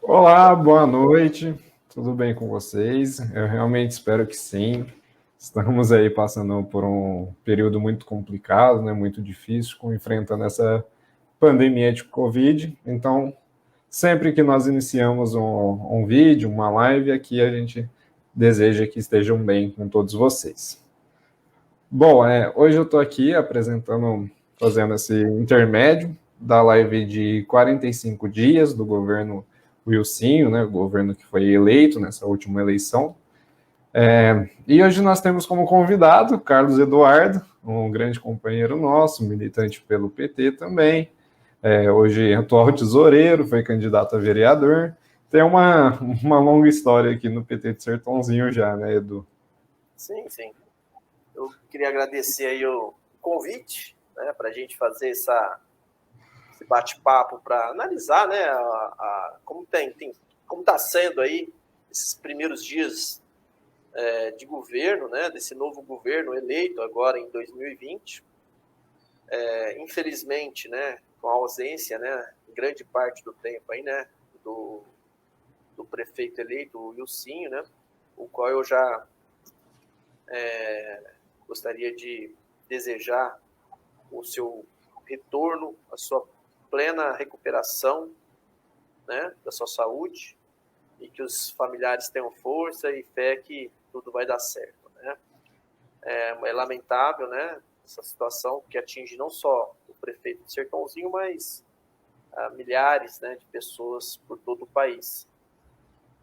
Olá, boa noite. Tudo bem com vocês? Eu realmente espero que sim. Estamos aí passando por um período muito complicado, né, muito difícil, enfrentando essa pandemia de Covid. Então, sempre que nós iniciamos um vídeo, uma live, aqui a gente deseja que estejam bem com todos vocês. Bom, hoje eu estou aqui fazendo esse intermédio da live de 45 dias do governo Wilsinho, né, o governo que foi eleito nessa última eleição. E hoje nós temos como convidado Carlos Eduardo, um grande companheiro nosso, militante pelo PT também, hoje atual tesoureiro, foi candidato a vereador. Tem uma longa história aqui no PT de Sertãozinho já, né, Edu? Sim, sim. Eu queria agradecer aí o convite, né, para a gente fazer esse bate-papo para analisar, né, como está sendo aí esses primeiros dias de governo, né, desse novo governo eleito agora em 2020. Infelizmente, né, com a ausência, né, grande parte do tempo aí, né, do prefeito eleito, o Wilsinho, né, o qual eu já gostaria de desejar o seu retorno, a sua plena recuperação, né, da sua saúde, e que os familiares tenham força e fé que tudo vai dar certo, né? É lamentável, né, essa situação que atinge não só o prefeito de Sertãozinho, mas milhares, né, de pessoas por todo o país.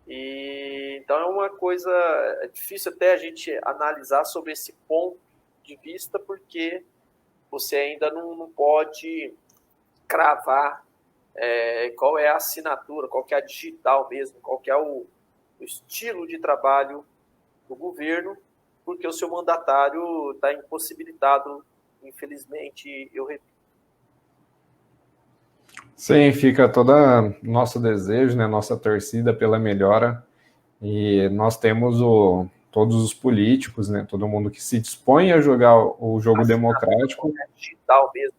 E então é uma coisa difícil até a gente analisar sobre esse ponto de vista, porque você ainda não pode cravar qual é a assinatura, qual que é a digital mesmo, qual que é o estilo de trabalho do governo, porque o seu mandatário está impossibilitado, infelizmente, eu repito. Sim, fica todo nosso desejo, né, nossa torcida pela melhora. E nós temos todos os políticos, né, todo mundo que se dispõe a jogar o jogo democrático. É digital mesmo.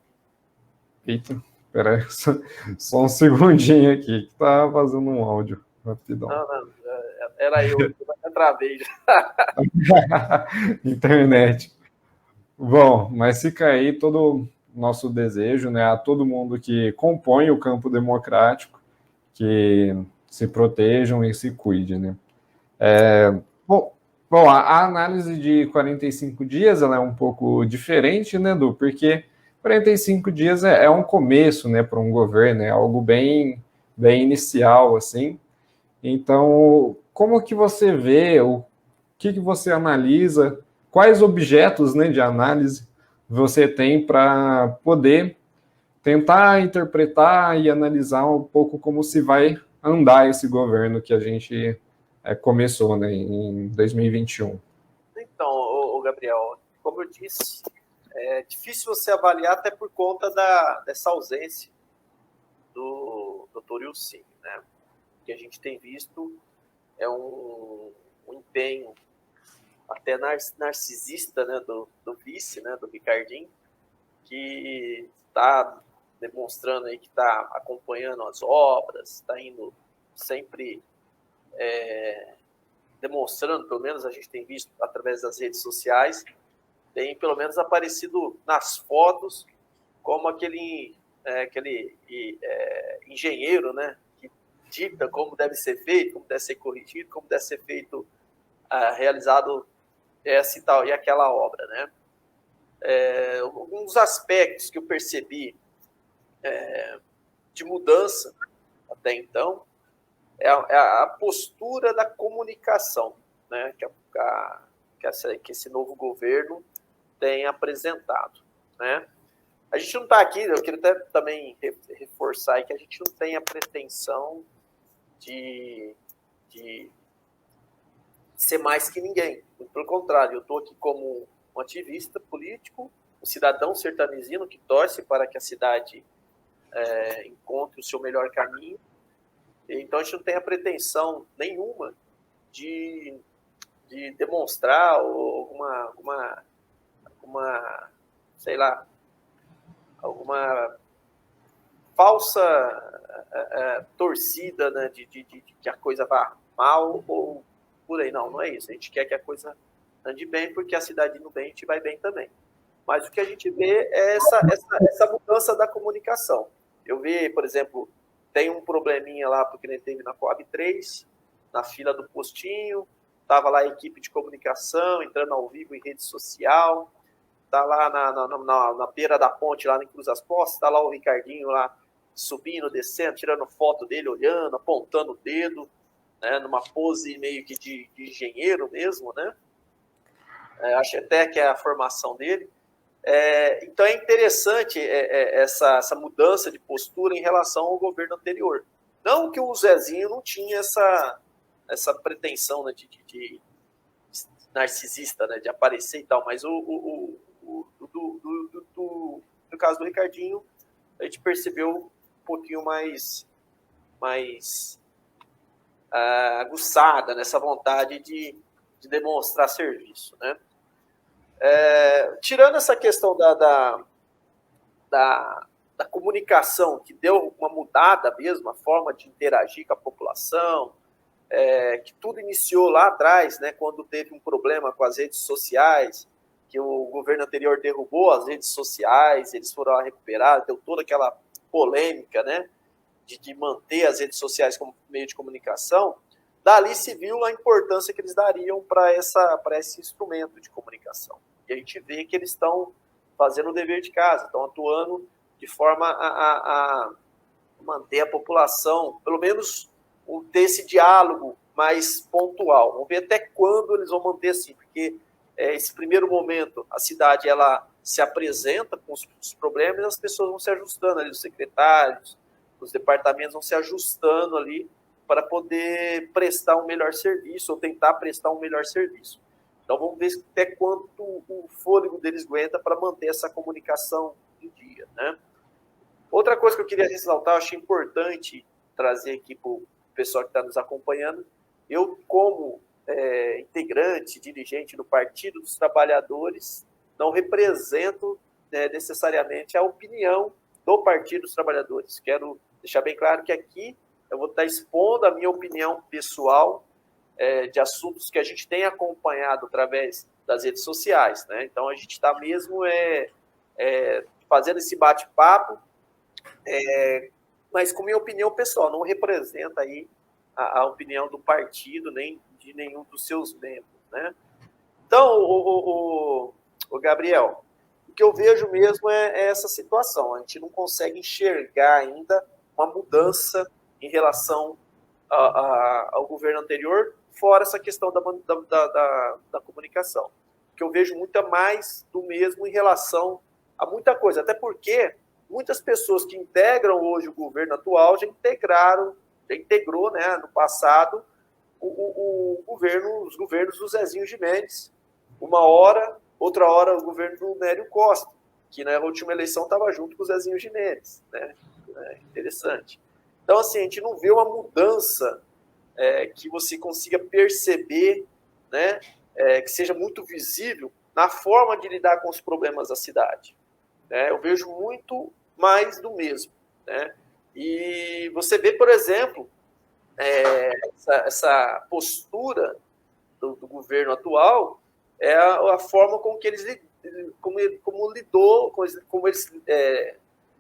Eita, peraí, só um segundinho aqui, que tá fazendo um áudio, rapidão. Não, era eu até travei. Internet. Bom, mas fica aí todo o nosso desejo, né, a todo mundo que compõe o campo democrático, que se protejam e se cuidem, né. Bom, a análise de 45 dias ela é um pouco diferente, né, Edu? Porque 45 dias é um começo, né, para um governo, é algo bem inicial, assim. Então, como que você vê, o que você analisa, quais objetos, né, de análise você tem para poder tentar interpretar e analisar um pouco como se vai andar esse governo que a gente começou, né, em 2021. Então, o Gabriel, como eu disse, é difícil você avaliar até por conta dessa ausência do Dr. Wilson, né? O que a gente tem visto é um empenho até narcisista, né, do vice, né, do Ricardinho, que está demonstrando aí que está acompanhando as obras, está indo sempre demonstrando, pelo menos a gente tem visto através das redes sociais, tem pelo menos aparecido nas fotos como aquele engenheiro, né, que dita como deve ser feito, como deve ser corrigido, como deve ser feito, realizado essa e tal e aquela obra, né? Alguns aspectos que eu percebi de mudança até então é a postura da comunicação, né, que esse novo governo tem apresentado, né? A gente não está aqui, eu queria até também reforçar que a gente não tem a pretensão de ser mais que ninguém. Pelo contrário, eu estou aqui como um ativista político, um cidadão sertanejino que torce para que a cidade encontre o seu melhor caminho. Então, a gente não tem a pretensão nenhuma de demonstrar alguma sei lá, alguma falsa torcida, né, de que a coisa vá mal ou por aí. Não é isso. A gente quer que a coisa ande bem, porque a cidade indo bem, a gente vai bem também. Mas o que a gente vê é essa mudança da comunicação. Eu vi, por exemplo, tem um probleminha lá, porque ele teve na Coab 3, na fila do postinho, estava lá a equipe de comunicação, entrando ao vivo em rede social, está lá na beira da ponte, lá em Cruz das Postas, está lá o Ricardinho lá subindo, descendo, tirando foto dele, olhando, apontando o dedo, né, numa pose meio que de engenheiro mesmo, né? Acho até que é a formação dele. Então é interessante essa mudança de postura em relação ao governo anterior. Não que o Zezinho não tinha essa pretensão, né, de narcisista, né, de aparecer e tal, mas no caso do Ricardinho, a gente percebeu um pouquinho mais aguçada nessa vontade de demonstrar serviço, né? Tirando essa questão da comunicação, que deu uma mudada mesmo, a forma de interagir com a população, que tudo iniciou lá atrás, né, quando teve um problema com as redes sociais, que o governo anterior derrubou as redes sociais, eles foram lá recuperar, deu toda aquela polêmica, né, de manter as redes sociais como meio de comunicação. Dali se viu a importância que eles dariam para esse instrumento de comunicação. E a gente vê que eles estão fazendo o dever de casa, estão atuando de forma a manter a população, pelo menos ter esse diálogo mais pontual. Vamos ver até quando eles vão manter assim, porque esse primeiro momento, a cidade ela se apresenta com os problemas, as pessoas vão se ajustando ali, os secretários, os departamentos vão se ajustando ali para poder prestar um melhor serviço, ou tentar prestar um melhor serviço. Então, vamos ver até quanto o fôlego deles aguenta para manter essa comunicação em dia, né? Outra coisa que eu queria ressaltar, eu achei importante trazer aqui para o pessoal que está nos acompanhando, eu, como integrante, dirigente do Partido dos Trabalhadores, não represento necessariamente a opinião do Partido dos Trabalhadores. Quero deixar bem claro que aqui eu vou estar expondo a minha opinião pessoal de assuntos que a gente tem acompanhado através das redes sociais, né? Então, a gente está mesmo fazendo esse bate-papo, mas com minha opinião pessoal, não representa aí a opinião do partido, nem de nenhum dos seus membros, né? Então, o Gabriel, o que eu vejo mesmo é essa situação. A gente não consegue enxergar ainda uma mudança em relação ao governo anterior, fora essa questão da comunicação. Que eu vejo muito mais do mesmo em relação a muita coisa, até porque muitas pessoas que integram hoje o governo atual já integrou, né, no passado, os governos do Zezinho Gimenez. Uma hora, outra hora o governo do Nélio Costa, que na última eleição estava junto com o Zezinho Gimenez, né? Interessante. Então, assim, a gente não vê uma mudança que você consiga perceber, né, que seja muito visível na forma de lidar com os problemas da cidade. Eu vejo muito mais do mesmo, né? E você vê, por exemplo, essa postura do governo atual é a forma com que eles como eles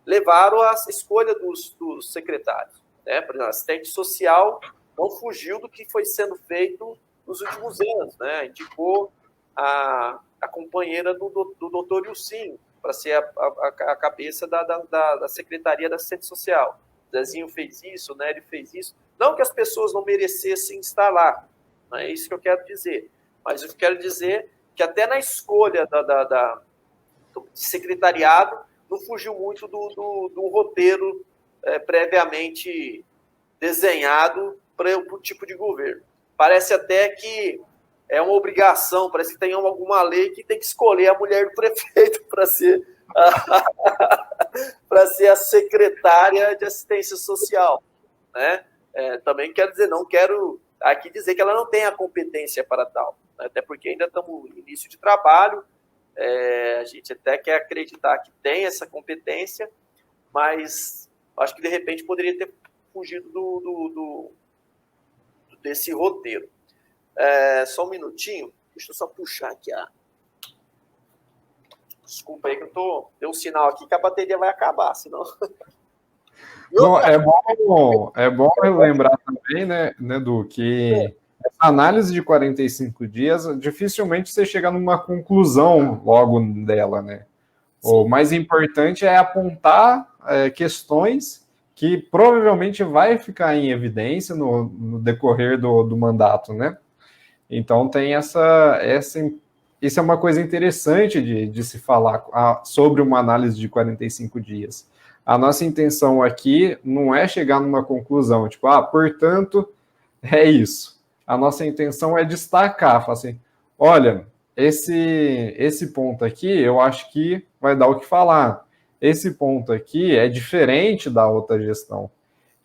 levaram a escolha dos secretários, né? Por exemplo, a assistente social não fugiu do que foi sendo feito nos últimos anos, né? Indicou a companheira do doutor Ilcinho para ser a cabeça da Secretaria da Assistência Social. O Zezinho fez isso, o Nélio fez isso. Não que as pessoas não merecessem estar lá, não é isso que eu quero dizer. Mas eu quero dizer que até na escolha do secretariado não fugiu muito do roteiro previamente desenhado para o tipo de governo. Parece até que é uma obrigação, parece que tem alguma lei que tem que escolher a mulher do prefeito para ser a secretária de assistência social, né? Também quero dizer, não quero aqui dizer que ela não tem a competência para tal, né? Até porque ainda estamos no início de trabalho, a gente até quer acreditar que tem essa competência, mas acho que de repente poderia ter fugido desse roteiro. Só um minutinho, deixa eu só puxar aqui Desculpa aí que deu um sinal aqui que a bateria vai acabar, senão... Bom, é bom lembrar também, né, Edu, que essa análise de 45 dias, dificilmente você chega numa conclusão logo dela, né? Sim. O mais importante é apontar questões que provavelmente vai ficar em evidência no decorrer do mandato, né? Então tem isso é uma coisa interessante de se falar sobre uma análise de 45 dias. A nossa intenção aqui não é chegar numa conclusão, tipo, portanto, é isso. A nossa intenção é destacar, falar assim, olha, esse ponto aqui, eu acho que vai dar o que falar. Esse ponto aqui é diferente da outra gestão.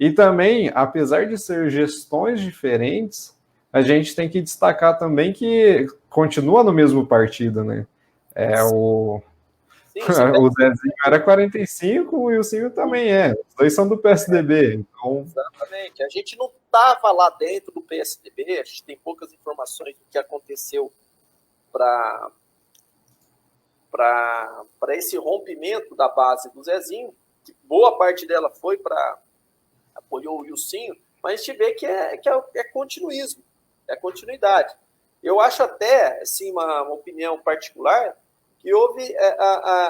E também, apesar de ser gestões diferentes, a gente tem que destacar também que continua no mesmo partido, né? O Zezinho era 45 e o Silvio também é. Os dois são do PSDB. Então... Exatamente. A gente não estava lá dentro do PSDB, a gente tem poucas informações do que aconteceu para esse rompimento da base do Zezinho, que boa parte dela foi para apoiou o Wilsinho, mas a gente vê que é continuismo, é continuidade. Eu acho até, assim, uma opinião particular, que houve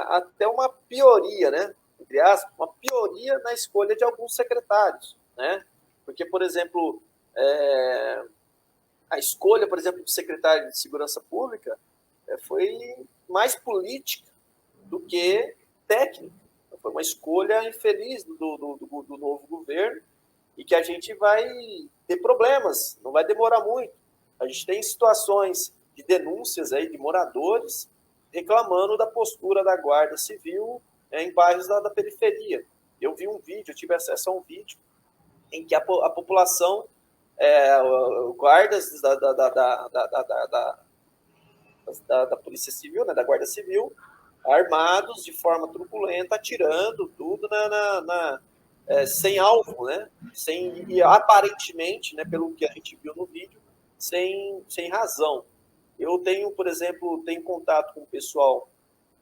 até uma pioria, né? Entre aspas, uma pioria na escolha de alguns secretários, né? Porque, por exemplo, a escolha, por exemplo, do secretário de Segurança Pública foi mais política do que técnica. Foi uma escolha infeliz do novo governo e que a gente vai ter problemas, não vai demorar muito. A gente tem situações de denúncias aí de moradores reclamando da postura da Guarda Civil em bairros da periferia. Eu vi um vídeo, eu tive acesso a um vídeo em que a população, guardas da Polícia Civil, né, da Guarda Civil, armados de forma truculenta, atirando tudo sem alvo, né? E aparentemente, né, pelo que a gente viu no vídeo, sem razão. Eu tenho, por exemplo, contato com o pessoal,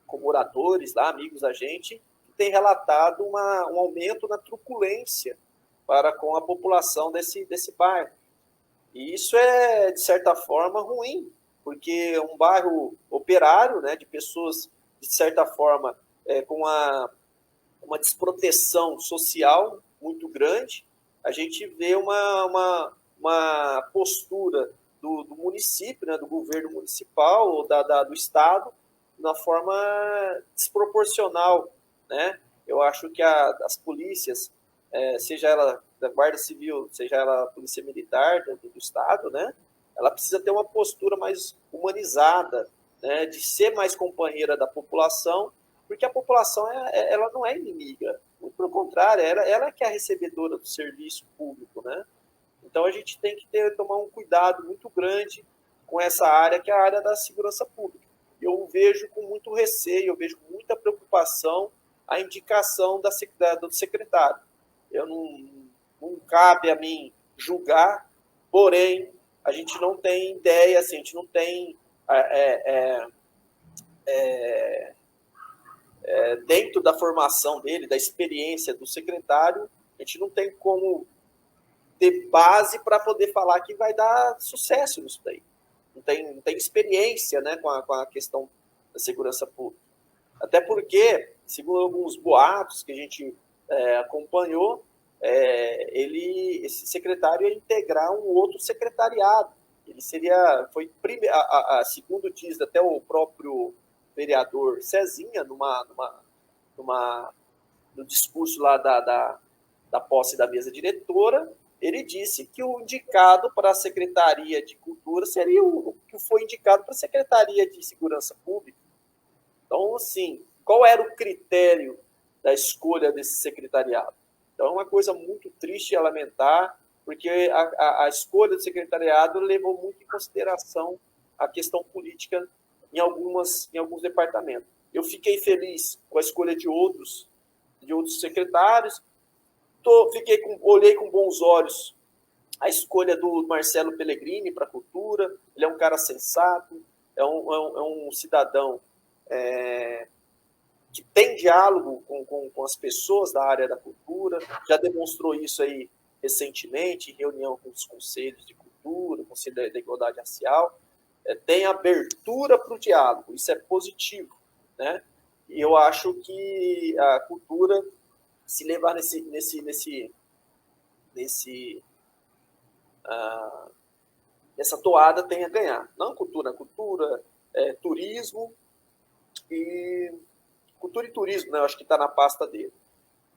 com moradores lá, amigos da gente, que tem relatado um aumento na truculência para com a população desse bairro. E isso é, de certa forma, ruim, porque um bairro operário, né, de pessoas, de certa forma, com uma desproteção social muito grande, a gente vê uma postura do município, né, do governo municipal ou do Estado, de uma forma desproporcional, né? Eu acho que as polícias, seja ela da Guarda Civil, seja ela a Polícia Militar do Estado, né? Ela precisa ter uma postura mais humanizada, né, de ser mais companheira da população, porque a população ela não é inimiga, muito pelo contrário, ela é que é a recebedora do serviço público, né? Então a gente tem que tomar um cuidado muito grande com essa área, que é a área da segurança pública. Eu vejo com muito receio, eu vejo com muita preocupação a indicação do secretário. Eu não cabe a mim julgar, porém, a gente não tem ideia, assim, a gente não tem dentro da formação dele, da experiência do secretário, a gente não tem como ter base para poder falar que vai dar sucesso nisso daí. Não tem experiência, né, com a questão da segurança pública. Até porque, segundo alguns boatos que a gente acompanhou, esse secretário ia integrar um outro secretariado. Ele segundo diz até o próprio vereador Cezinha, no discurso lá da posse da mesa diretora, ele disse que o indicado para a Secretaria de Cultura seria o que foi indicado para a Secretaria de Segurança Pública. Então, assim, qual era o critério da escolha desse secretariado? Então, é uma coisa muito triste e lamentar, porque a escolha do secretariado levou muito em consideração a questão política em alguns departamentos. Eu fiquei feliz com a escolha de outros secretários. olhei com bons olhos a escolha do Marcelo Pellegrini para a cultura. Ele é um cara sensato, é um cidadão que tem diálogo com as pessoas da área da cultura, já demonstrou isso aí recentemente, em reunião com os conselhos de cultura, Conselho da Igualdade Racial, tem abertura para o diálogo, isso é positivo, né? E eu acho que a cultura, se levar nessa toada, tem a ganhar. Não cultura, turismo e turismo, né? Eu acho que está na pasta dele.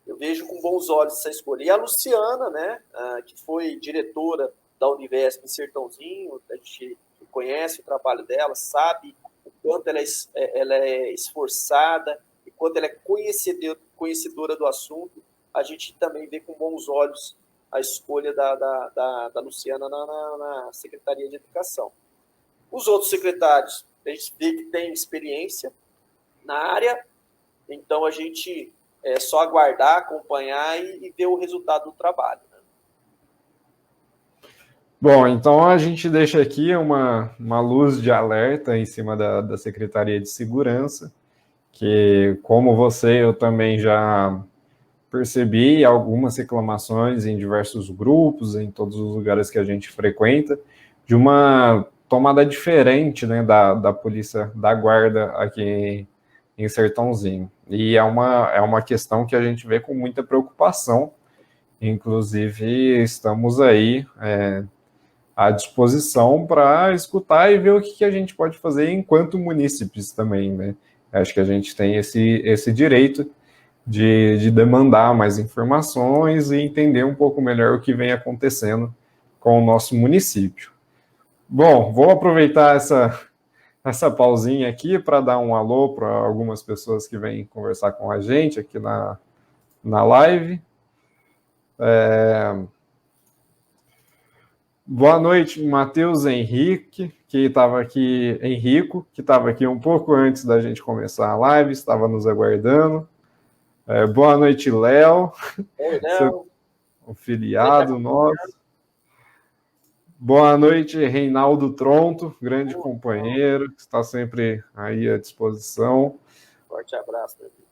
Eu vejo com bons olhos essa escolha. E a Luciana, né, que foi diretora da Univesp em Sertãozinho, a gente conhece o trabalho dela, sabe o quanto ela é esforçada e quanto ela é conhecedora do assunto. A gente também vê com bons olhos a escolha da Luciana na Secretaria de Educação. Os outros secretários, a gente vê que tem experiência na área, então a gente é só aguardar, acompanhar e ver o resultado do trabalho. Né? Bom, então a gente deixa aqui uma luz de alerta em cima da Secretaria de Segurança, que, como você, eu também já percebi algumas reclamações em diversos grupos, em todos os lugares que a gente frequenta, de uma tomada diferente, né, da polícia, da guarda aqui em Sertãozinho. E é uma questão que a gente vê com muita preocupação. Inclusive, estamos aí à disposição para escutar e ver o que a gente pode fazer enquanto munícipes também, né? Acho que a gente tem esse direito de demandar mais informações e entender um pouco melhor o que vem acontecendo com o nosso município. Bom, vou aproveitar essa pausinha aqui para dar um alô para algumas pessoas que vêm conversar com a gente aqui na live. Boa noite, Matheus Henrique, que estava aqui, Henrico, que estava aqui um pouco antes da gente começar a live, estava nos aguardando. Boa noite, Léo. Oi, Léo. Um filiado nosso. Boa noite, Reinaldo Tronto, grande companheiro, que está sempre aí à disposição. Forte abraço, meu filho.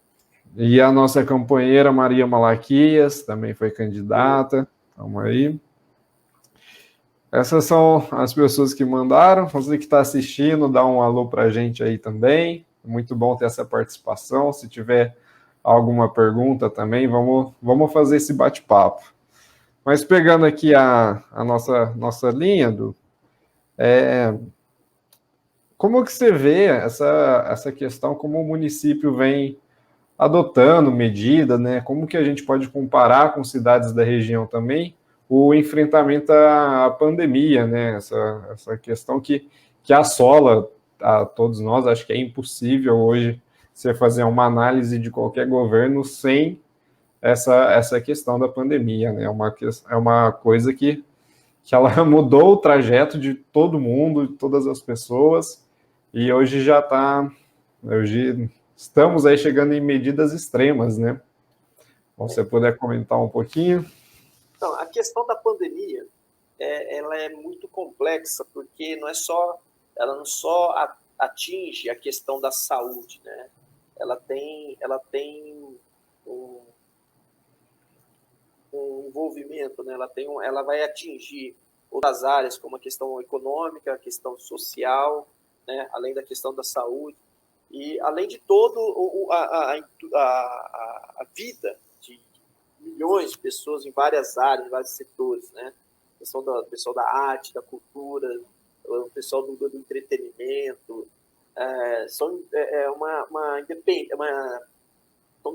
E a nossa companheira Maria Malaquias, também foi candidata. Estamos aí. Essas são as pessoas que mandaram. Você que está assistindo, dá um alô para a gente aí também. Muito bom ter essa participação. Se tiver alguma pergunta também, vamos fazer esse bate-papo. Mas pegando aqui a nossa linha, como que você vê essa questão, como o município vem adotando medida, né? Como que a gente pode comparar com cidades da região também o enfrentamento à pandemia, né? Essa questão que assola a todos nós. Acho que é impossível hoje você fazer uma análise de qualquer governo sem essa questão da pandemia, né? É uma coisa que ela mudou o trajeto de todo mundo, de todas as pessoas, e hoje hoje estamos aí chegando em medidas extremas, né? Bom, se você puder comentar um pouquinho. Então, a questão da pandemia, ela é muito complexa, porque ela não só atinge a questão da saúde, né? Ela tem um envolvimento, né? Ela vai atingir outras áreas, como a questão econômica, a questão social, né? Além da questão da saúde, e além de todo a vida de milhões de pessoas em várias áreas, em vários setores, né? O pessoal da arte, da cultura, o pessoal do entretenimento, estão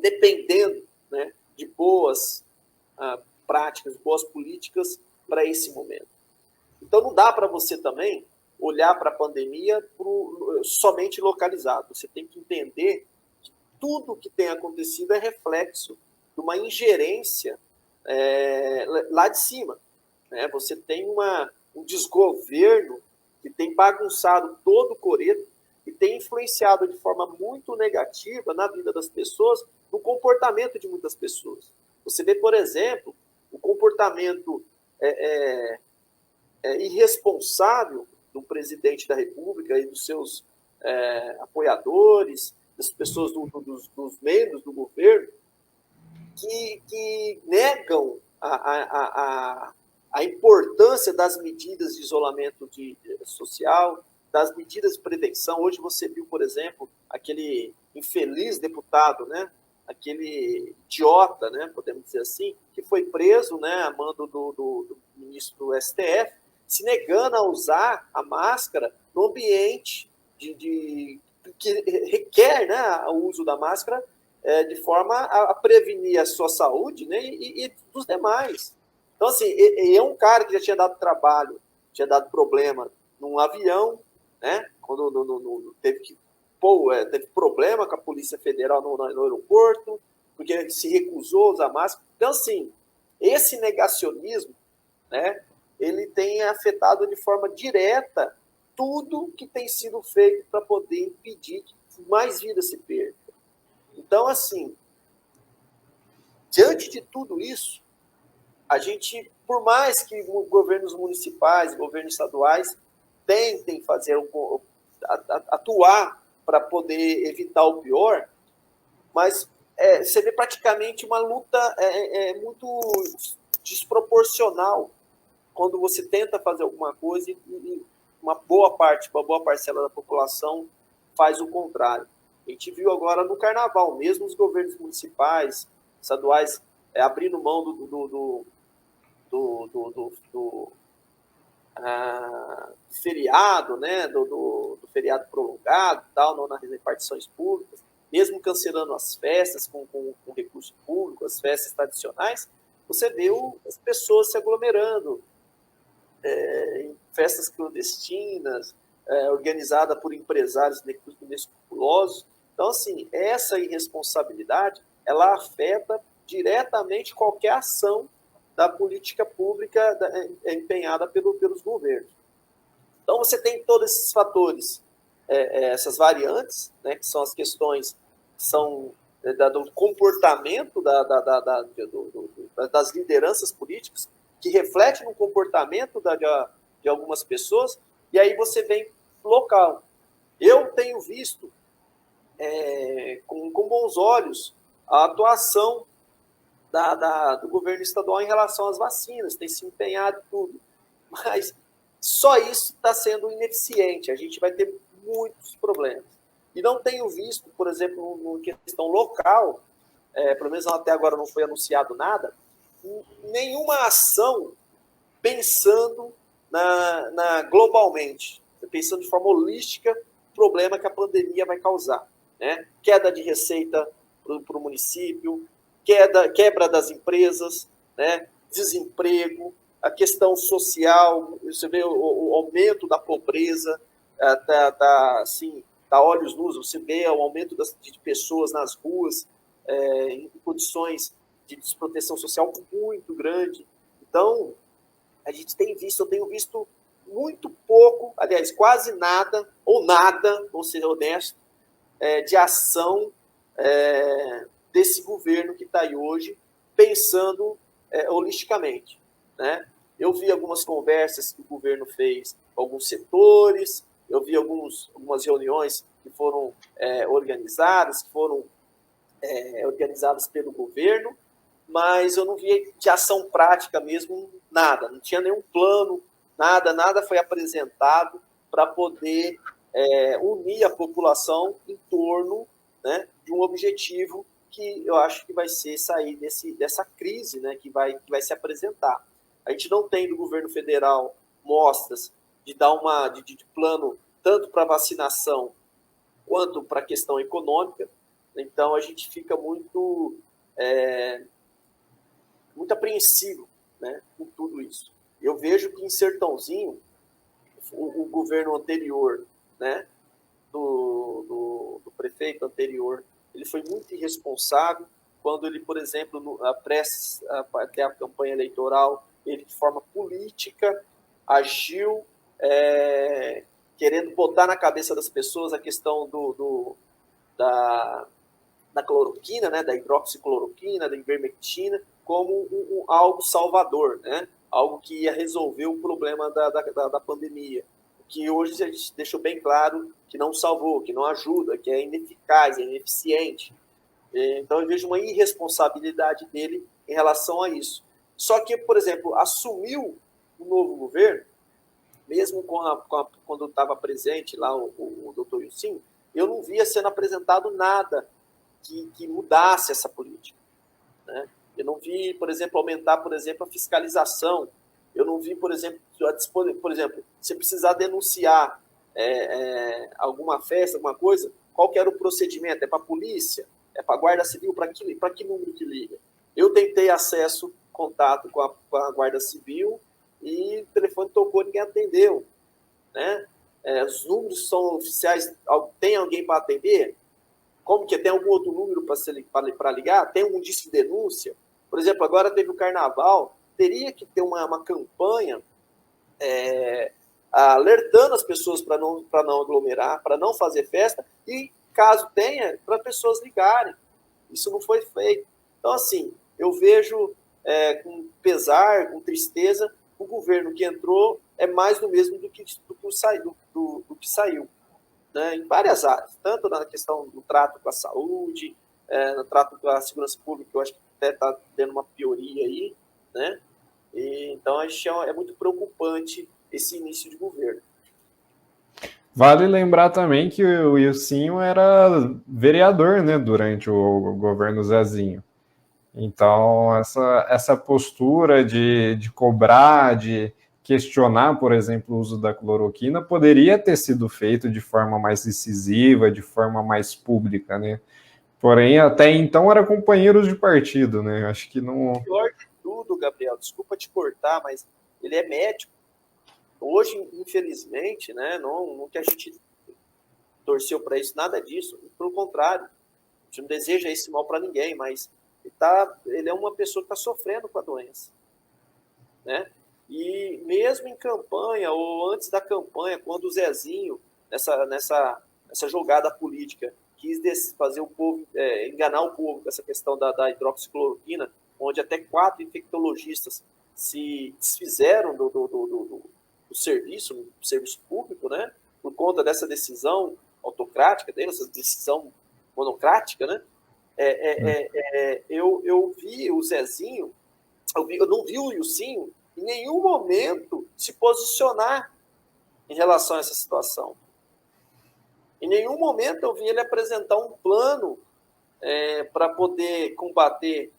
dependendo, né, de boas práticas, boas políticas para esse momento. Então não dá para você também olhar para a pandemia somente localizado. Você tem que entender que tudo que tem acontecido é reflexo de uma ingerência lá de cima. Né? Você tem um desgoverno que tem bagunçado todo o coreto e tem influenciado de forma muito negativa na vida das pessoas, no comportamento de muitas pessoas. Você vê, por exemplo, o comportamento irresponsável do presidente da República e dos seus apoiadores, das pessoas dos membros do governo, que negam a importância das medidas de isolamento social, das medidas de prevenção. Hoje você viu, por exemplo, aquele infeliz deputado, né, aquele idiota, né, podemos dizer assim, que foi preso, né, a mando do ministro do STF, se negando a usar a máscara no ambiente que requer, né, o uso da máscara de forma a prevenir a sua saúde, né, e dos demais. Então, assim, é um cara que já tinha dado trabalho, tinha dado problema num avião, né, quando teve problema com a Polícia Federal no aeroporto, porque se recusou a usar máscara. Então, assim, esse negacionismo, né, ele tem afetado de forma direta tudo que tem sido feito para poder impedir que mais vidas se percam. Então, assim, diante de tudo isso, a gente, por mais que governos municipais, governos estaduais tentem atuar para poder evitar o pior, mas você vê praticamente uma luta muito desproporcional quando você tenta fazer alguma coisa e uma boa parcela da população faz o contrário. A gente viu agora no Carnaval, mesmo os governos municipais, estaduais, abrindo mão do feriado, né, do feriado prolongado, tal, nas repartições públicas, mesmo cancelando as festas com recurso público, as festas tradicionais, você vê as pessoas se aglomerando em festas clandestinas, organizada por empresários inescrupulosos. Então, assim, essa irresponsabilidade, ela afeta diretamente qualquer ação da política pública empenhada pelos governos. Então, você tem todos esses fatores, essas variantes, né, que são as questões que são do comportamento das lideranças políticas, que reflete no comportamento de algumas pessoas, e aí você vem local. Eu tenho visto com bons olhos a atuação do governo estadual em relação às vacinas, tem se empenhado tudo, mas só isso está sendo ineficiente, a gente vai ter muitos problemas. E não tenho visto, por exemplo, na questão local, pelo menos até agora não foi anunciado nada, nenhuma ação pensando globalmente, pensando de forma holística o problema que a pandemia vai causar. Né? Queda de receita para o município, quebra das empresas, né? Desemprego, a questão social, você vê o aumento da pobreza, assim, tá olhos nus, você vê o aumento de pessoas nas ruas, em condições de desproteção social muito grande. Então, eu tenho visto muito pouco, aliás, quase nada, ou nada, vou ser honesto, de ação desse governo que está aí hoje, pensando holisticamente. Né? Eu vi algumas conversas que o governo fez com alguns setores, eu vi algumas reuniões que foram organizadas pelo governo, mas eu não vi de ação prática mesmo nada, não tinha nenhum plano, nada foi apresentado para poder unir a população em torno, né, de um objetivo que eu acho que vai ser sair dessa crise, né, que vai se apresentar. A gente não tem do governo federal mostras de dar de plano tanto para vacinação quanto para a questão econômica, então a gente fica muito apreensivo, né, com tudo isso. Eu vejo que em Sertãozinho, o governo anterior, né, do prefeito anterior, ele foi muito irresponsável quando ele, por exemplo, até a campanha eleitoral, ele de forma política agiu querendo botar na cabeça das pessoas a questão da cloroquina, né, da hidroxicloroquina, da ivermectina, como algo salvador, né? Algo que ia resolver o problema da pandemia, que hoje a gente deixou bem claro que não salvou, que não ajuda, que é ineficaz, é ineficiente. Então, eu vejo uma irresponsabilidade dele em relação a isso. Só que, por exemplo, assumiu o novo governo, mesmo quando estava presente lá o doutor Ilcim, eu não via sendo apresentado nada que mudasse essa política, né? Eu não vi, por exemplo, aumentar, por exemplo, a fiscalização. Eu não vi, por exemplo, se precisar denunciar alguma festa, alguma coisa, qual que era o procedimento? É para a polícia? É para a Guarda Civil? Para que número que liga? Eu tentei contato com a Guarda Civil e o telefone tocou e ninguém atendeu, né? Os números são oficiais, tem alguém para atender? Como que tem algum outro número para ligar? Tem um disco de denúncia? Por exemplo, agora teve o Carnaval, teria que ter uma campanha alertando as pessoas para não aglomerar, para não fazer festa, e caso tenha, para pessoas ligarem. Isso não foi feito. Então, assim, eu vejo com pesar, com tristeza, o governo que entrou é mais do mesmo do que saiu. Né, em várias áreas, tanto na questão do trato com a saúde, no trato com a segurança pública, que eu acho que até está tendo uma pioria aí, né? Então, é muito preocupante esse início de governo. Vale lembrar também que o Ilcinho era vereador, né, durante o governo Zezinho. Então, essa postura de cobrar, de questionar, por exemplo, o uso da cloroquina, poderia ter sido feito de forma mais incisiva, de forma mais pública, né? Porém, até então era companheiros de partido, né? Acho que não... O pior de tudo, Gabriel, desculpa te cortar, mas ele é médico. Hoje, infelizmente, né, não que a gente torceu para isso, nada disso. Pelo contrário, a gente não deseja esse mal para ninguém, mas ele é uma pessoa que está sofrendo com a doença, né? E mesmo em campanha, ou antes da campanha, quando o Zezinho, nessa jogada política, quis fazer o povo, enganar o povo com essa questão da hidroxicloroquina, onde até 4 infectologistas se desfizeram do serviço público, né? Por conta dessa decisão autocrática dele, essa decisão monocrática, né? Eu vi o Zezinho, eu não vi o Ilcinho em nenhum momento se posicionar em relação a essa situação. Em nenhum momento eu vi ele apresentar um plano para poder combater,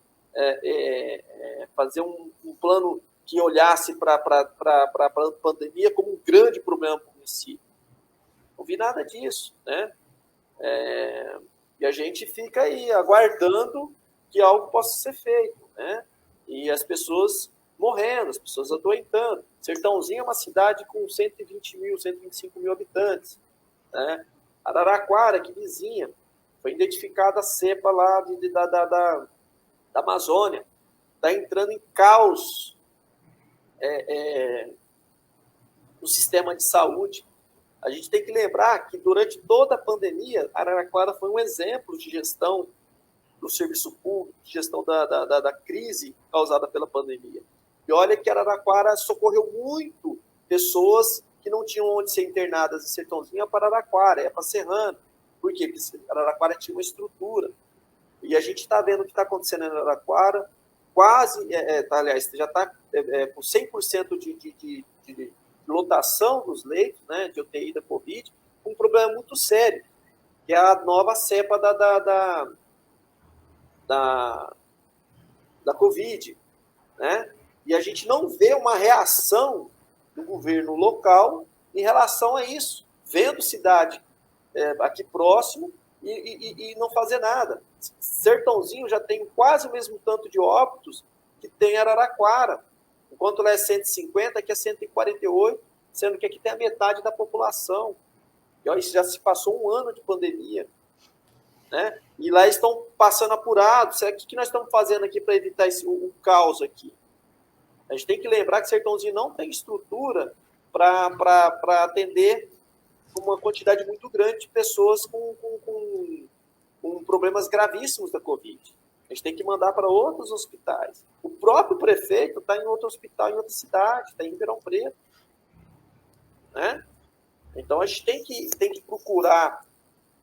fazer um plano que olhasse para a pandemia como um grande problema para o município. Não vi nada disso, né? E a gente fica aí aguardando que algo possa ser feito, né? E as pessoas morrendo, as pessoas adoentando. Sertãozinho é uma cidade com 120 mil, 125 mil habitantes, né? Araraquara, que vizinha, foi identificada a cepa lá da Amazônia. Está entrando em caos no sistema de saúde. A gente tem que lembrar que durante toda a pandemia, Araraquara foi um exemplo de gestão do serviço público, de gestão da crise causada pela pandemia. E olha que Araraquara socorreu muito pessoas que não tinham onde ser internadas em Sertãozinho para Araraquara, para Serrano. Por quê? Porque Araraquara tinha uma estrutura. E a gente está vendo o que está acontecendo em Araraquara, quase, aliás, já está com 100% de lotação dos leitos, né, de UTI da Covid, um problema muito sério, que é a nova cepa da Covid, né? E a gente não vê uma reação do governo local em relação a isso, vendo cidade aqui próximo e não fazer nada. Sertãozinho já tem quase o mesmo tanto de óbitos que tem Araraquara, enquanto lá é 150, aqui é 148, sendo que aqui tem a metade da população. E olha, isso já se passou um ano de pandemia, né? E lá estão passando apurados. O que nós estamos fazendo aqui para evitar o caos aqui? A gente tem que lembrar que Sertãozinho não tem estrutura para atender uma quantidade muito grande de pessoas com problemas gravíssimos da Covid. A gente tem que mandar para outros hospitais. O próprio prefeito está em outro hospital, em outra cidade, está em Ribeirão Preto. Né? Então, a gente tem que procurar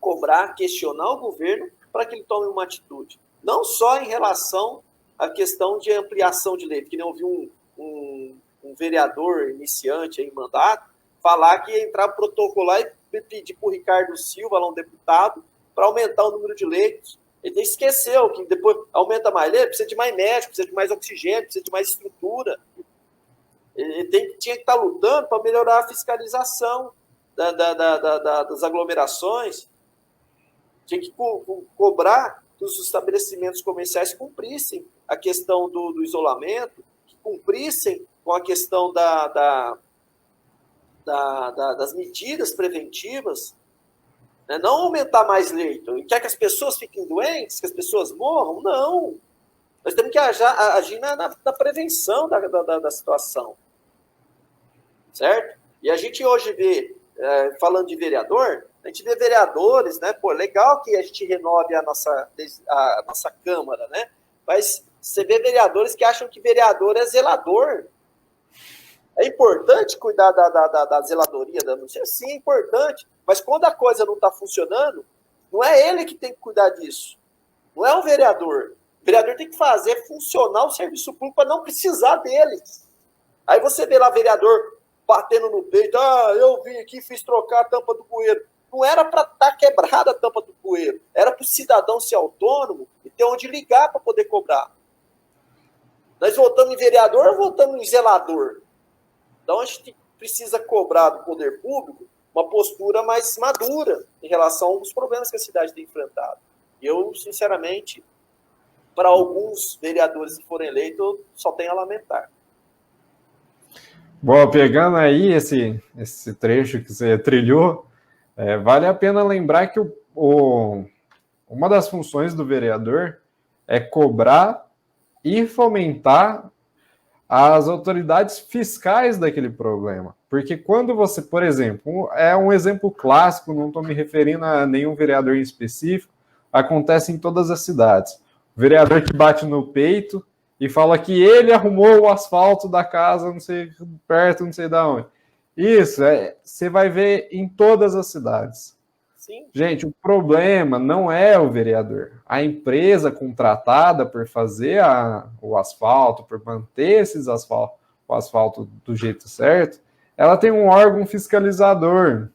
cobrar, questionar o governo para que ele tome uma atitude. Não só em relação à questão de ampliação de lei, porque não ouvi um vereador iniciante em mandato falar que ia entrar protocolar e pedir para o Ricardo Silva, lá um deputado, para aumentar o número de leitos. Ele esqueceu que depois aumenta mais leito, precisa de mais médico, precisa de mais oxigênio, precisa de mais estrutura. Ele tinha que estar lutando para melhorar a fiscalização das aglomerações. Tinha que cobrar que os estabelecimentos comerciais cumprissem a questão do isolamento, que cumprissem com a questão das medidas preventivas, né? Não aumentar mais leito. Quer que as pessoas fiquem doentes, que as pessoas morram? Não. Nós temos que agir na prevenção da situação. Certo? E a gente hoje vê, falando de vereador, a gente vê vereadores, né? Pô, legal que a gente renove a nossa Câmara, né? Mas você vê vereadores que acham que vereador é zelador. É importante cuidar da zeladoria da notícia? Sim, é importante. Mas quando a coisa não está funcionando, não é ele que tem que cuidar disso. Não é o vereador. O vereador tem que fazer funcionar o serviço público para não precisar dele. Aí você vê lá vereador batendo no peito, eu vim aqui e fiz trocar a tampa do bueiro. Não era para estar quebrada a tampa do bueiro, era para o cidadão ser autônomo e ter onde ligar para poder cobrar. Nós voltamos em vereador ou voltamos em zelador? Então a gente precisa cobrar do poder público uma postura mais madura em relação aos problemas que a cidade tem enfrentado. Eu, sinceramente, para alguns vereadores que forem eleitos, eu só tenho a lamentar. Bom, pegando aí esse trecho que você trilhou, vale a pena lembrar que uma das funções do vereador é cobrar e fomentar as autoridades fiscais daquele problema. Porque quando você, por exemplo, é um exemplo clássico, não estou me referindo a nenhum vereador em específico, acontece em todas as cidades. O vereador que bate no peito e fala que ele arrumou o asfalto da casa, não sei, perto, não sei de onde. Isso, você vai ver em todas as cidades. Sim. Gente, o problema não é o vereador. A empresa contratada por fazer o asfalto, por manter o asfalto do jeito certo, ela tem um órgão fiscalizador.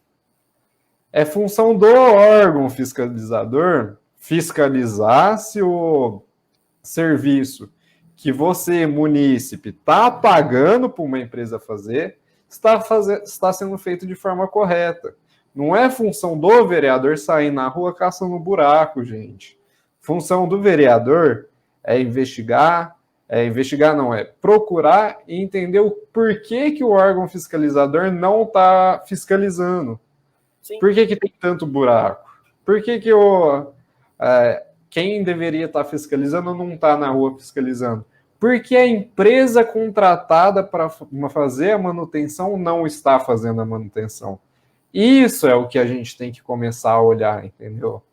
É função do órgão fiscalizador fiscalizar se o serviço que você, munícipe, está pagando para uma empresa fazer, está sendo feito de forma correta. Não é função do vereador sair na rua caçando buraco, gente. Função do vereador é investigar não, é procurar e entender o porquê que o órgão fiscalizador não está fiscalizando. Sim. Por que tem tanto buraco? Por que quem deveria estar fiscalizando não está na rua fiscalizando? Porque a empresa contratada para fazer a manutenção não está fazendo a manutenção. Isso é o que a gente tem que começar a olhar, entendeu?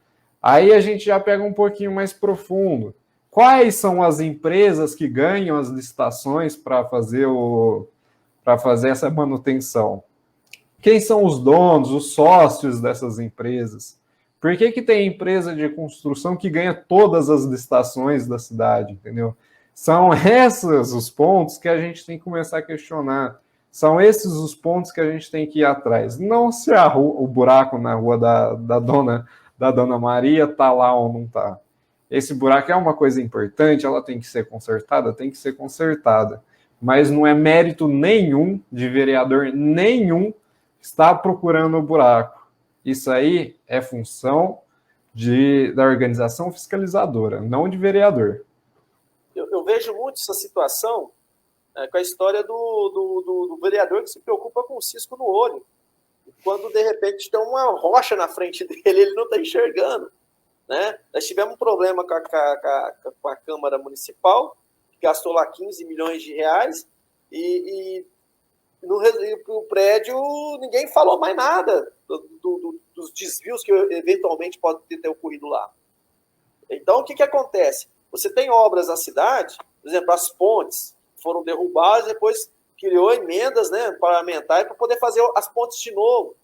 Aí a gente já pega um pouquinho mais profundo. Quais são as empresas que ganham as licitações para fazer essa manutenção? Quem são os donos, os sócios dessas empresas? Por que tem empresa de construção que ganha todas as licitações da cidade, entendeu? São esses os pontos que a gente tem que começar a questionar. São esses os pontos que a gente tem que ir atrás. Não se o buraco na rua da dona Maria está lá ou não está. Esse buraco é uma coisa importante, ela tem que ser consertada? Tem que ser consertada. Mas não é mérito nenhum de vereador nenhum estar procurando o buraco. Isso aí é função da organização fiscalizadora, não de vereador. Eu vejo muito essa situação com a história do vereador que se preocupa com o cisco no olho. Quando, de repente, tem uma rocha na frente dele, ele não está enxergando. Né? Nós tivemos um problema com a Câmara Municipal, que gastou lá 15 milhões de reais, e no prédio ninguém falou mais nada dos desvios que eventualmente podem ter ocorrido lá. Então, o que acontece? Você tem obras na cidade, por exemplo, as pontes foram derrubadas, depois criou emendas, né, parlamentares para poder fazer as pontes de novo.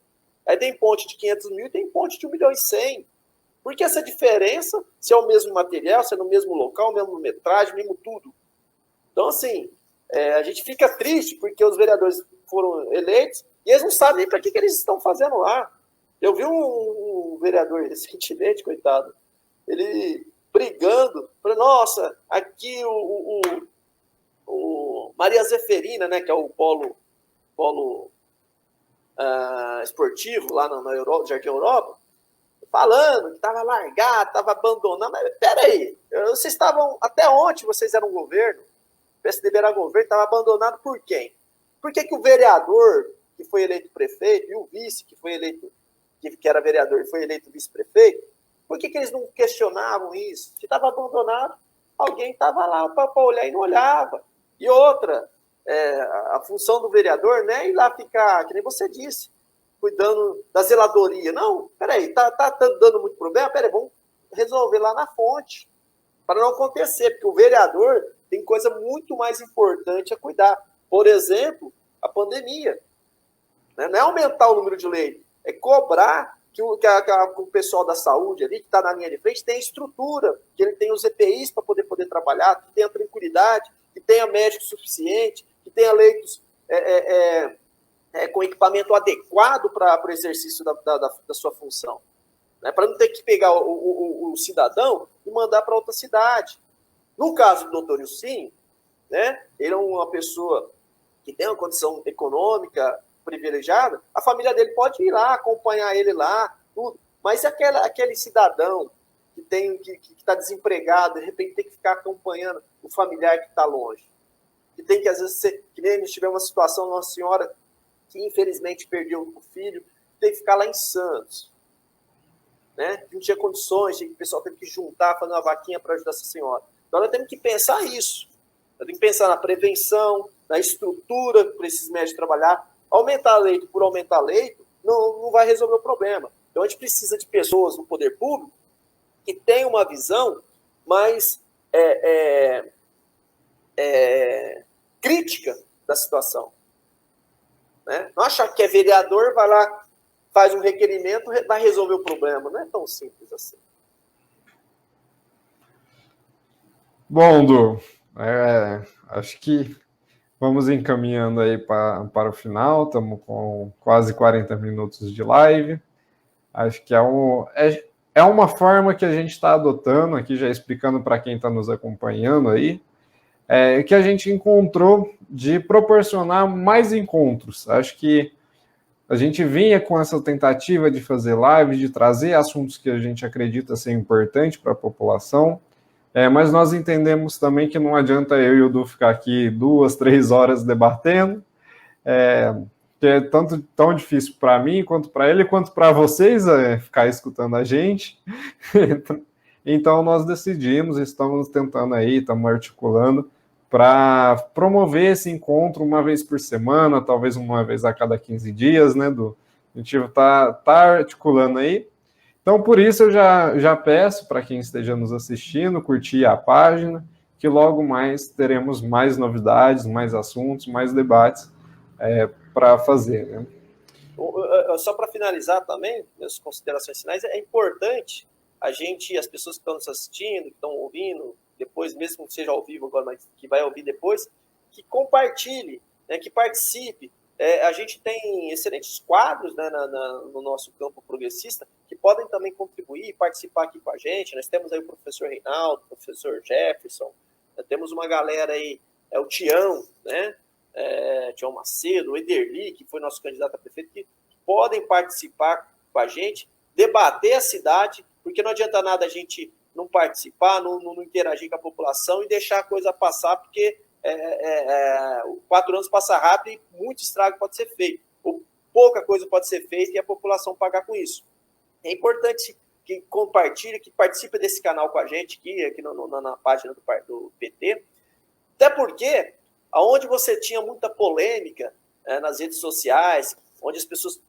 Aí tem ponte de 500 mil e tem ponte de 1 milhão e 100. Por que essa diferença, se é o mesmo material, se é no mesmo local, mesmo metragem, mesmo tudo? Então, assim, a gente fica triste porque os vereadores foram eleitos e eles não sabem nem para que eles estão fazendo lá. Eu vi um vereador recentemente, coitado, ele brigando, falando, nossa, aqui o Maria Zeferina, né, que é o polo esportivo lá na Europa, Jardim Europa, falando que estava largado, estava abandonado. Mas peraí, vocês estavam, até ontem vocês eram governo, o PSDB era governo, estava abandonado por quem? Por que o vereador que foi eleito prefeito e o vice que foi eleito, que era vereador e foi eleito vice-prefeito, por que eles não questionavam isso? Se estava abandonado, alguém estava lá para olhar e não olhava. E outra, a função do vereador não é ir lá ficar, que nem você disse, cuidando da zeladoria. Não, peraí, tá dando muito problema? Peraí, vamos resolver lá na fonte, para não acontecer, porque o vereador tem coisa muito mais importante a cuidar. Por exemplo, a pandemia. Né? Não é aumentar o número de leitos, é cobrar que o pessoal da saúde ali, que está na linha de frente, tenha estrutura, que ele tenha os EPIs para poder trabalhar, que tenha tranquilidade, que tenha médico suficiente, que tenha leitos com equipamento adequado para o exercício da sua função. Né? Para não ter que pegar o cidadão e mandar para outra cidade. No caso do doutor Ilcinho, né, ele é uma pessoa que tem uma condição econômica privilegiada, a família dele pode ir lá, acompanhar ele lá, tudo. Mas e aquele cidadão que está desempregado, de repente tem que ficar acompanhando o familiar que está longe? Que tem que, às vezes, que nem a gente tiver uma situação, uma senhora que infelizmente perdeu o filho, tem que ficar lá em Santos. Né? Não tinha condições, o pessoal teve que juntar, fazer uma vaquinha para ajudar essa senhora. Então nós temos que pensar isso. Nós temos que pensar na prevenção, na estrutura para esses médicos trabalhar. Aumentar leito por aumentar leito não vai resolver o problema. Então a gente precisa de pessoas no poder público que tenham uma visão mais crítica da situação. Né? Não achar que é vereador, vai lá, faz um requerimento, vai resolver o problema. Não é tão simples assim. Bom, Du, acho que vamos encaminhando aí para o final. Estamos com quase 40 minutos de live. Acho que é uma forma que a gente está adotando aqui, já explicando para quem está nos acompanhando aí, que a gente encontrou de proporcionar mais encontros. Acho que a gente vinha com essa tentativa de fazer live, de trazer assuntos que a gente acredita ser importante para a população, mas nós entendemos também que não adianta eu e o Du ficar aqui 2, 3 horas debatendo, que é tão difícil para mim, quanto para ele, quanto para vocês ficar escutando a gente. Então nós decidimos, estamos tentando aí, estamos articulando para promover esse encontro uma vez por semana, talvez uma vez a cada 15 dias, né, Du? A gente tá articulando aí. Então, por isso, eu já peço para quem esteja nos assistindo, curtir a página, que logo mais teremos mais novidades, mais assuntos, mais debates para fazer. Né? Só para finalizar também, as considerações finais, é importante as pessoas que estão nos assistindo, que estão ouvindo, depois, mesmo que seja ao vivo agora, mas que vai ouvir depois, que compartilhe, né, que participe. A gente tem excelentes quadros, né, no nosso campo progressista que podem também contribuir e participar aqui com a gente. Nós temos aí o professor Reinaldo, o professor Jefferson, temos uma galera aí, o Tião, né, Tião Macedo, o Ederli, que foi nosso candidato a prefeito, que podem participar com a gente, debater a cidade, porque não adianta nada a gente não participar, não interagir com a população e deixar a coisa passar, porque 4 anos passa rápido e muito estrago pode ser feito. Ou pouca coisa pode ser feita e a população pagar com isso. É importante que compartilhe, que participe desse canal com a gente aqui na página do PT. Até porque, onde você tinha muita polêmica nas redes sociais, onde as pessoas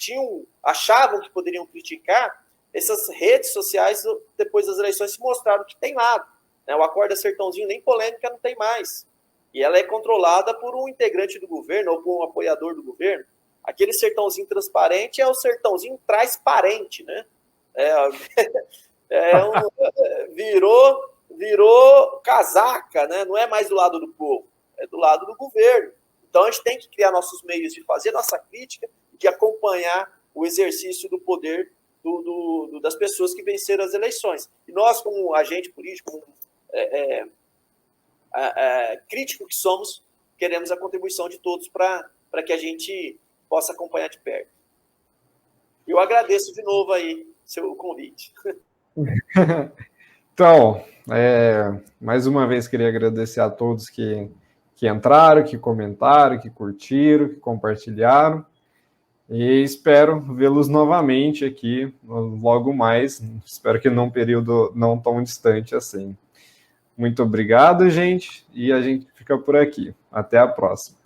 achavam que poderiam criticar, essas redes sociais, depois das eleições, se mostraram que tem lado. né? O Acorda Sertãozinho nem polêmica não tem mais. E ela é controlada por um integrante do governo ou por um apoiador do governo. Aquele sertãozinho transparente é o sertãozinho transparente, né? Virou casaca, né? Não é mais do lado do povo, é do lado do governo. Então a gente tem que criar nossos meios de fazer nossa crítica e de acompanhar o exercício do poder das pessoas que venceram as eleições. E nós, como agente político, como crítico que somos, queremos a contribuição de todos para que a gente possa acompanhar de perto. Eu agradeço de novo aí seu convite. Então, mais uma vez queria agradecer a todos que entraram, que comentaram, que curtiram, que compartilharam. E espero vê-los novamente aqui logo mais. Espero que num período não tão distante assim. Muito obrigado, gente, e a gente fica por aqui. Até a próxima.